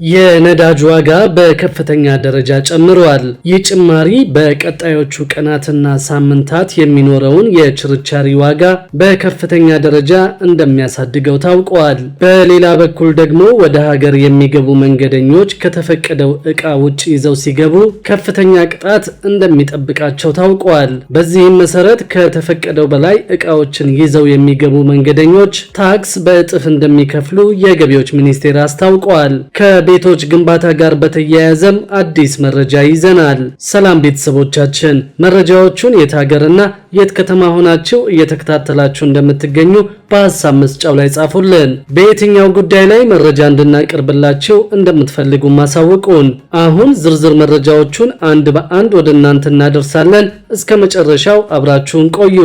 የነዳጅ ዋጋ በከፍተኛ ደረጃ ጨምሯል። ይህ ጭማሪ በቀጣዮቹ ቀናትና ሳምንታት የሚኖረውን የችርቻሪ ዋጋ በከፍተኛ ደረጃ እንደሚያሳድገው ታውቋል። በሌላ በኩል ደግሞ ወደ ሀገር የሚገቡ መንገደኞች ከተፈቀደው ዕቃ ውጭ ይዘው ሲገቡ ከፍተኛ ቅጣት እንደሚጠብቃቸው ታውቋል። በዚህም መሰረት ከተፈቀደው በላይ ዕቃዎችን ይዘው የሚገቡ መንገደኞች ታክስ በእጥፍ እንደሚከፍሉ የገቢዎች ሚኒስቴር አስታውቋል። ከቤቶች ግንባታ ጋር በተያያዘም አዲስ መረጃ ይዘናል። ሰላም ቤተሰቦቻችን፣ መረጃዎቹን የት ሀገርና የት ከተማ ሆናችሁ እየተከታተላችሁ እንደምትገኙ በሐሳብ መስጫው ላይ ጻፉልን። በየትኛው ጉዳይ ላይ መረጃ እንድናቀርብላችሁ እንደምትፈልጉ ማሳውቁን። አሁን ዝርዝር መረጃዎቹን አንድ በአንድ ወደ እናንተ እናደርሳለን። እስከ መጨረሻው አብራችሁን ቆዩ።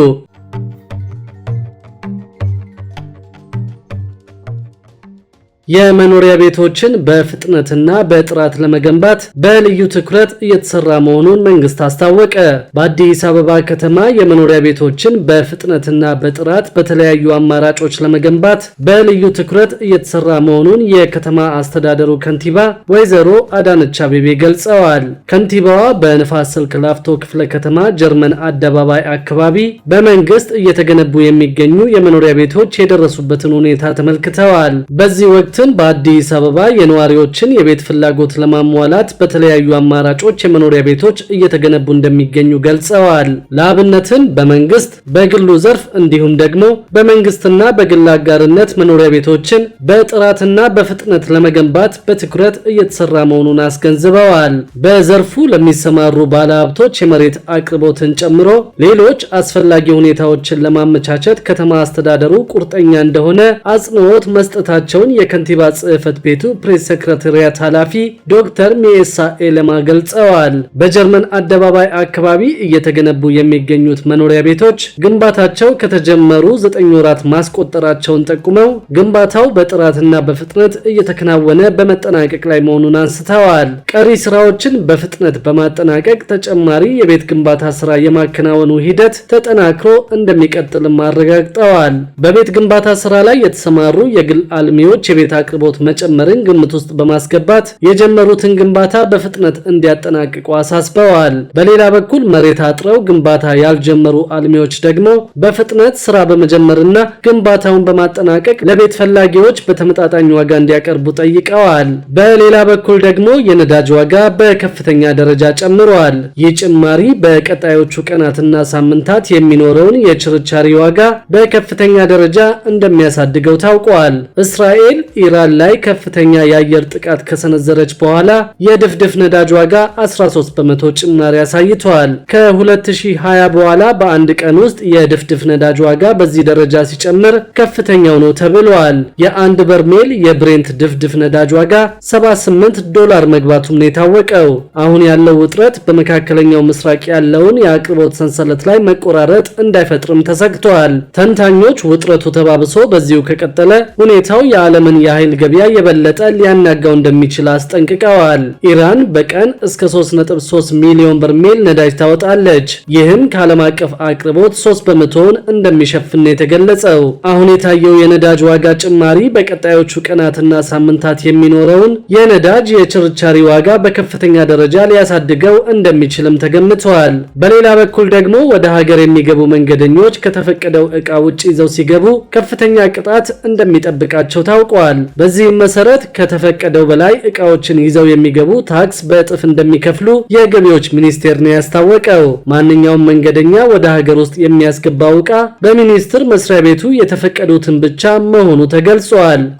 የመኖሪያ ቤቶችን በፍጥነትና በጥራት ለመገንባት በልዩ ትኩረት እየተሰራ መሆኑን መንግስት አስታወቀ። በአዲስ አበባ ከተማ የመኖሪያ ቤቶችን በፍጥነትና በጥራት በተለያዩ አማራጮች ለመገንባት በልዩ ትኩረት እየተሰራ መሆኑን የከተማ አስተዳደሩ ከንቲባ ወይዘሮ አዳነች አቤቤ ገልጸዋል። ከንቲባዋ በንፋስ ስልክ ላፍቶ ክፍለ ከተማ ጀርመን አደባባይ አካባቢ በመንግስት እየተገነቡ የሚገኙ የመኖሪያ ቤቶች የደረሱበትን ሁኔታ ተመልክተዋል። በዚህ ወቅት በአዲስ አበባ የነዋሪዎችን የቤት ፍላጎት ለማሟላት በተለያዩ አማራጮች የመኖሪያ ቤቶች እየተገነቡ እንደሚገኙ ገልጸዋል። ለአብነትም በመንግስት በግሉ ዘርፍ እንዲሁም ደግሞ በመንግስትና በግል አጋርነት መኖሪያ ቤቶችን በጥራትና በፍጥነት ለመገንባት በትኩረት እየተሰራ መሆኑን አስገንዝበዋል። በዘርፉ ለሚሰማሩ ባለሀብቶች የመሬት አቅርቦትን ጨምሮ ሌሎች አስፈላጊ ሁኔታዎችን ለማመቻቸት ከተማ አስተዳደሩ ቁርጠኛ እንደሆነ አጽንኦት መስጠታቸውን የከንቲባ ጽሕፈት ቤቱ ፕሬስ ሴክሬታሪያት ኃላፊ ዶክተር ሚኤሳ ኤለማ ገልጸዋል። በጀርመን አደባባይ አካባቢ እየተገነቡ የሚገኙት መኖሪያ ቤቶች ግንባታቸው ከተጀመሩ 9 ወራት ማስቆጠራቸውን ጠቁመው ግንባታው በጥራትና በፍጥነት እየተከናወነ በመጠናቀቅ ላይ መሆኑን አንስተዋል። ቀሪ ስራዎችን በፍጥነት በማጠናቀቅ ተጨማሪ የቤት ግንባታ ስራ የማከናወኑ ሂደት ተጠናክሮ እንደሚቀጥልም አረጋግጠዋል። በቤት ግንባታ ስራ ላይ የተሰማሩ የግል አልሚዎች የቤት አቅርቦት መጨመርን ግምት ውስጥ በማስገባት የጀመሩትን ግንባታ በፍጥነት እንዲያጠናቅቁ አሳስበዋል። በሌላ በኩል መሬት አጥረው ግንባታ ያልጀመሩ አልሚዎች ደግሞ በፍጥነት ስራ በመጀመርና ግንባታውን በማጠናቀቅ ለቤት ፈላጊዎች በተመጣጣኝ ዋጋ እንዲያቀርቡ ጠይቀዋል። በሌላ በኩል ደግሞ የነዳጅ ዋጋ በከፍተኛ ደረጃ ጨምሯል። ይህ ጭማሪ በቀጣዮቹ ቀናትና ሳምንታት የሚኖረውን የችርቻሪ ዋጋ በከፍተኛ ደረጃ እንደሚያሳድገው ታውቋል። እስራኤል ኢራን ላይ ከፍተኛ የአየር ጥቃት ከሰነዘረች በኋላ የድፍድፍ ነዳጅ ዋጋ 13 በመቶ ጭማሪ አሳይቷል። ከ2020 በኋላ በአንድ ቀን ውስጥ የድፍድፍ ነዳጅ ዋጋ በዚህ ደረጃ ሲጨምር ከፍተኛው ነው ተብሏል። የአንድ በርሜል የብሬንት ድፍድፍ ነዳጅ ዋጋ $78 መግባቱም ነው የታወቀው። አሁን ያለው ውጥረት በመካከለኛው ምስራቅ ያለውን የአቅርቦት ሰንሰለት ላይ መቆራረጥ እንዳይፈጥርም ተሰግቷል። ተንታኞች ውጥረቱ ተባብሶ በዚሁ ከቀጠለ ሁኔታው የዓለምን የኃይል ገበያ የበለጠ ሊያናጋው እንደሚችል አስጠንቅቀዋል። ኢራን በቀን እስከ 3.3 ሚሊዮን በርሜል ነዳጅ ታወጣለች። ይህም ከዓለም አቀፍ አቅርቦት 3 በመቶውን እንደሚሸፍን ነው የተገለጸው። አሁን የታየው የነዳጅ ዋጋ ጭማሪ በቀጣዮቹ ቀናትና ሳምንታት የሚኖረውን የነዳጅ የችርቻሪ ዋጋ በከፍተኛ ደረጃ ሊያሳድገው እንደሚችልም ተገምቷል። በሌላ በኩል ደግሞ ወደ ሀገር የሚገቡ መንገደኞች ከተፈቀደው ዕቃ ውጭ ይዘው ሲገቡ ከፍተኛ ቅጣት እንደሚጠብቃቸው ታውቋል። በዚህም መሰረት ከተፈቀደው በላይ ዕቃዎችን ይዘው የሚገቡ ታክስ በእጥፍ እንደሚከፍሉ የገቢዎች ሚኒስቴር ነው ያስታወቀው። ማንኛውም መንገደኛ ወደ ሀገር ውስጥ የሚያስገባው ዕቃ በሚኒስቴር መስሪያ ቤቱ የተፈቀዱትን ብቻ መሆኑ ተገልጿል።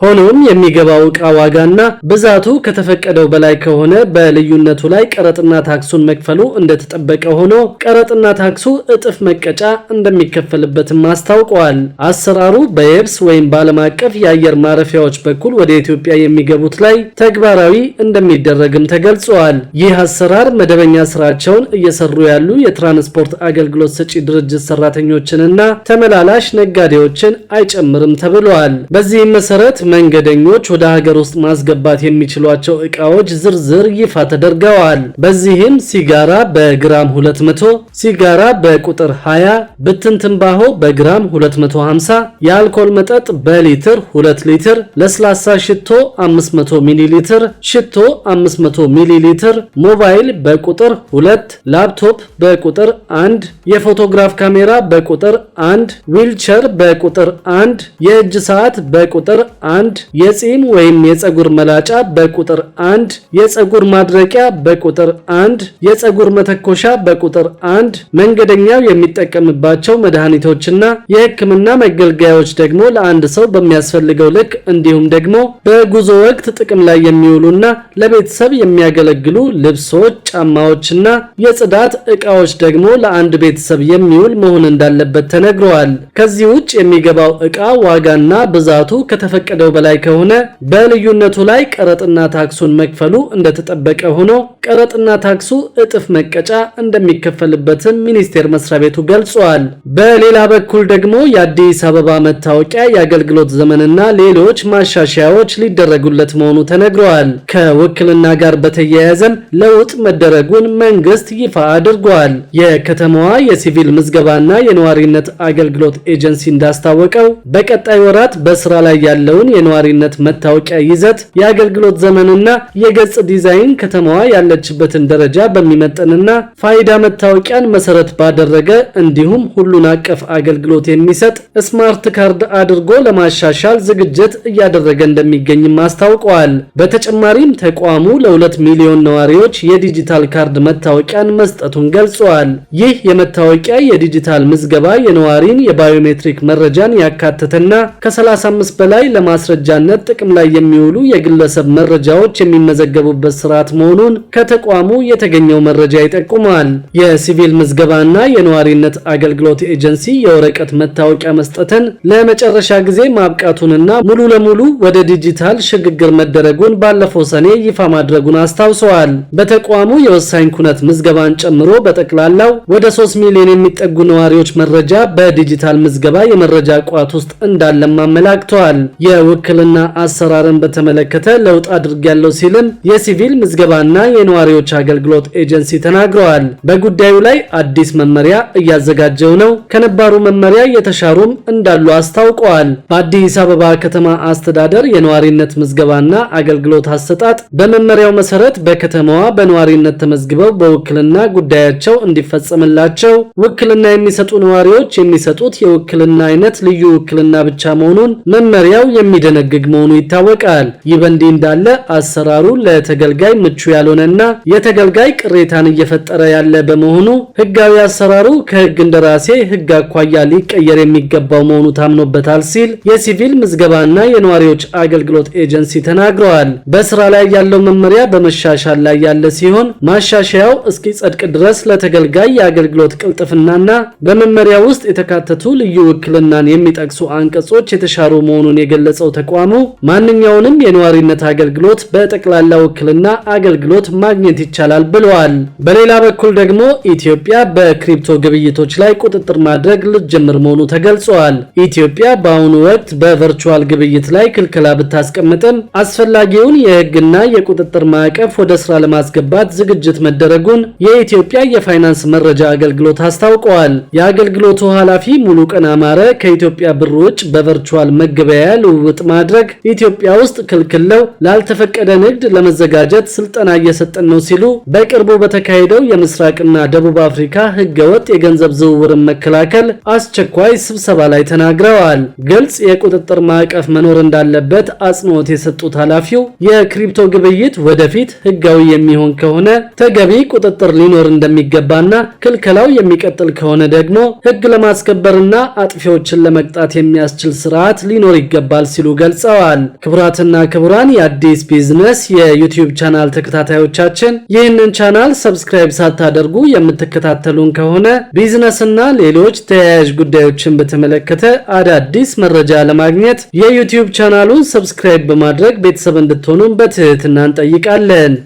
ሆኖም የሚገባው ዕቃ ዋጋና ብዛቱ ከተፈቀደው በላይ ከሆነ በልዩነቱ ላይ ቀረጥና ታክሱን መክፈሉ እንደተጠበቀ ሆኖ ቀረጥና ታክሱ እጥፍ መቀጫ እንደሚከፈልበትም አስታውቋል። አሰራሩ በየብስ ወይም በዓለም አቀፍ የአየር ማረፊያዎች በኩል ወደ ኢትዮጵያ የሚገቡት ላይ ተግባራዊ እንደሚደረግም ተገልጿል። ይህ አሰራር መደበኛ ስራቸውን እየሰሩ ያሉ የትራንስፖርት አገልግሎት ሰጪ ድርጅት ሰራተኞችንና ተመላላሽ ነጋዴዎችን አይጨምርም ተብሏል። በዚህም መሰረት መንገደኞች ወደ ሀገር ውስጥ ማስገባት የሚችሏቸው ዕቃዎች ዝርዝር ይፋ ተደርገዋል። በዚህም ሲጋራ በግራም 200፣ ሲጋራ በቁጥር 20፣ ብትን ትንባሆ በግራም 250፣ የአልኮል መጠጥ በሊትር 2 ሊትር፣ ለስላሳ ሽቶ 500 ሚሊ ሊትር፣ ሽቶ 500 ሚሊ ሊትር፣ ሞባይል በቁጥር 2፣ ላፕቶፕ በቁጥር 1፣ የፎቶግራፍ ካሜራ በቁጥር 1፣ ዊልቸር በቁጥር 1፣ የእጅ ሰዓት በቁጥር 1፣ የፂም ወይም የፀጉር መላጫ በቁጥር 1፣ የፀጉር ማድረቂያ በቁጥር 1፣ የፀጉር መተኮሻ በቁጥር 1፣ መንገደኛው የሚጠቀምባቸው መድኃኒቶችና የሕክምና መገልገያዎች ደግሞ ለአንድ ሰው በሚያስፈልገው ልክ እንዲሁም ደግሞ በጉዞ ወቅት ጥቅም ላይ የሚውሉና ለቤተሰብ የሚያገለግሉ ልብሶች፣ ጫማዎችና የጽዳት ዕቃዎች ደግሞ ለአንድ ቤተሰብ የሚውል መሆን እንዳለበት ተነግሯል። ከዚህ ውጭ የሚገባው ዕቃ ዋጋና ብዛቱ ከተፈቀደው በላይ ከሆነ በልዩነቱ ላይ ቀረጥና ታክሱን መክፈሉ እንደተጠበቀ ሆኖ ቀረጥና ታክሱ እጥፍ መቀጫ እንደሚከፈልበትም ሚኒስቴር መስሪያ ቤቱ ገልጿል። በሌላ በኩል ደግሞ የአዲስ አበባ መታወቂያ የአገልግሎት ዘመንና ሌሎች ማሻሻያዎች ሊደረጉለት መሆኑ ተነግሯል። ከውክልና ጋር በተያያዘም ለውጥ መደረጉን መንግስት ይፋ አድርጓል። የከተማዋ የሲቪል ምዝገባና የነዋሪነት አገልግሎት ኤጀንሲ እንዳስታወቀው በቀጣይ ወራት በስራ ላይ ያለውን የነዋሪነት መታወቂያ ይዘት፣ የአገልግሎት ዘመንና የገጽ ዲዛይን ከተማዋ ያለችበትን ደረጃ በሚመጥንና ፋይዳ መታወቂያን መሰረት ባደረገ እንዲሁም ሁሉን አቀፍ አገልግሎት የሚሰጥ ስማርት ካርድ አድርጎ ለማሻሻል ዝግጅት እያደረገ እንደሚገኝም አስታውቀዋል። በተጨማሪም ተቋሙ ለ2 ሚሊዮን ነዋሪዎች የዲጂታል ካርድ መታወቂያን መስጠቱን ገልጿል። ይህ የመታወቂያ የዲጂታል ምዝገባ የነዋሪን የባዮሜትሪክ መረጃን ያካተተና ከ35 በላይ ለማስረጃነት ጥቅም ላይ የሚውሉ የግለሰብ መረጃዎች የሚመዘገቡበት ስርዓት መሆኑን ከተቋሙ የተገኘው መረጃ ይጠቁማል። የሲቪል ምዝገባና የነዋሪነት አገልግሎት ኤጀንሲ የወረቀት መታወቂያ መስጠትን ለመጨረሻ ጊዜ ማብቃቱንና ሙሉ ለሙሉ ወደ ዲጂታል ሽግግር መደረጉን ባለፈው ሰኔ ይፋ ማድረጉን አስታውሰዋል። በተቋሙ የወሳኝ ኩነት ምዝገባን ጨምሮ በጠቅላላው ወደ 3 ሚሊዮን የሚጠጉ ነዋሪዎች መረጃ በዲጂታል ምዝገባ የመረጃ ቋት ውስጥ እንዳለም አመላክተዋል። የውክልና አሰራርን በተመለከተ ለውጥ አድርጌያለሁ ሲልም የሲቪል ምዝገባና የነዋሪዎች አገልግሎት ኤጀንሲ ተናግረዋል። በጉዳዩ ላይ አዲስ መመሪያ እያዘጋጀው ነው፣ ከነባሩ መመሪያ የተሻሩም እንዳሉ አስታውቀዋል። በአዲስ አበባ ከተማ አስተዳደር የነዋሪነት ምዝገባና አገልግሎት አሰጣጥ በመመሪያው መሰረት በከተማዋ በነዋሪነት ተመዝግበው በውክልና ጉዳያቸው እንዲፈጸምላቸው ውክልና የሚሰጡ ነዋሪዎች የሚሰጡት የውክልና አይነት ልዩ ውክልና ብቻ መሆኑን መመሪያው የሚደነግግ መሆኑ ይታወቃል። ይህ በእንዲህ እንዳለ አሰራሩ ለተገልጋይ ምቹ ያልሆነና የተገልጋይ ቅሬታን እየፈጠረ ያለ በመሆኑ ህጋዊ አሰራሩ ከህግ እንደራሴ ህግ አኳያ ሊቀየር የሚገባው መሆኑ ታምኖበታል ሲል የሲቪል ምዝገባና የነዋሪዎች አገልግሎት ኤጀንሲ ተናግረዋል። በስራ ላይ ያለው መመሪያ በመሻሻል ላይ ያለ ሲሆን ማሻሻያው እስኪጸድቅ ድረስ ለተገልጋይ የአገልግሎት ቅልጥፍናና በመመሪያ ውስጥ የተካተቱ ልዩ ውክልናን የሚጠቅሱ አንቀጾች የተሻሩ መሆኑን የገለጸው ተቋሙ ማንኛውንም የነዋሪነት አገልግሎት በጠቅላላ ውክልና አገልግሎት ማግኘት ይቻላል ብለዋል። በሌላ በኩል ደግሞ ኢትዮጵያ በክሪፕቶ ግብይቶች ላይ ቁጥጥር ማድረግ ልትጀምር መሆኑ ተገልጿል። ኢትዮጵያ በአሁኑ ወቅት በቨርቹዋል ግብይት ላይ ክልከላ ብታስቀምጥም አስፈላጊውን የህግና የቁጥጥር ማዕቀፍ ወደ ስራ ለማስገባት ዝግጅት መደረጉን የኢትዮጵያ የፋይናንስ መረጃ አገልግሎት አስታውቀዋል። የአገልግሎቱ ኃላፊ ሙሉቀን አማረ ከኢትዮጵያ ብር ውጭ በቨርቹዋል መገበያያ ልውውጥ ማድረግ ኢትዮጵያ ውስጥ ክልክል ነው፣ ላልተፈቀደ ንግድ ለመዘጋጀት ስልጠና እየሰጠን ነው ሲሉ በቅርቡ በተካሄደው የምስራቅና ደቡብ አፍሪካ ህገወጥ የገንዘብ ዝውውርን መከላከል አስቸኳይ ስብሰባ ላይ ተናግረዋል። ግልጽ የቁጥጥር ማዕቀፍ መኖር እንዳለበት አጽንኦት የሰጡት ኃላፊው የክሪፕቶ ግብይት ወደፊት ህጋዊ የሚሆን ከሆነ ተገቢ ቁጥጥር ሊኖር እንደሚገባና ክልከላው የሚቀጥል ከሆነ ደግሞ ህግ ለማስከበርና አጥፊዎችን ለመቅጣት የሚያስችል ስርዓት ሊኖር ይገባል ሲሉ ገልጸዋል። ክቡራትና ክቡራን የአዲስ ቢዝነስ የዩቲዩብ ቻናል ተከታታዮቻችን ይህንን ቻናል ሰብስክራይብ ሳታደርጉ የምትከታተሉን ከሆነ ቢዝነስና ሌሎች ተያያዥ ጉዳዮችን በተመለከተ አዳዲስ መረጃ ለማግኘት የዩቲዩብ ቻናሉን ሰብስክራይብ በማድረግ ቤተሰብ እንድትሆኑን በትህትና እንጠይቃለን።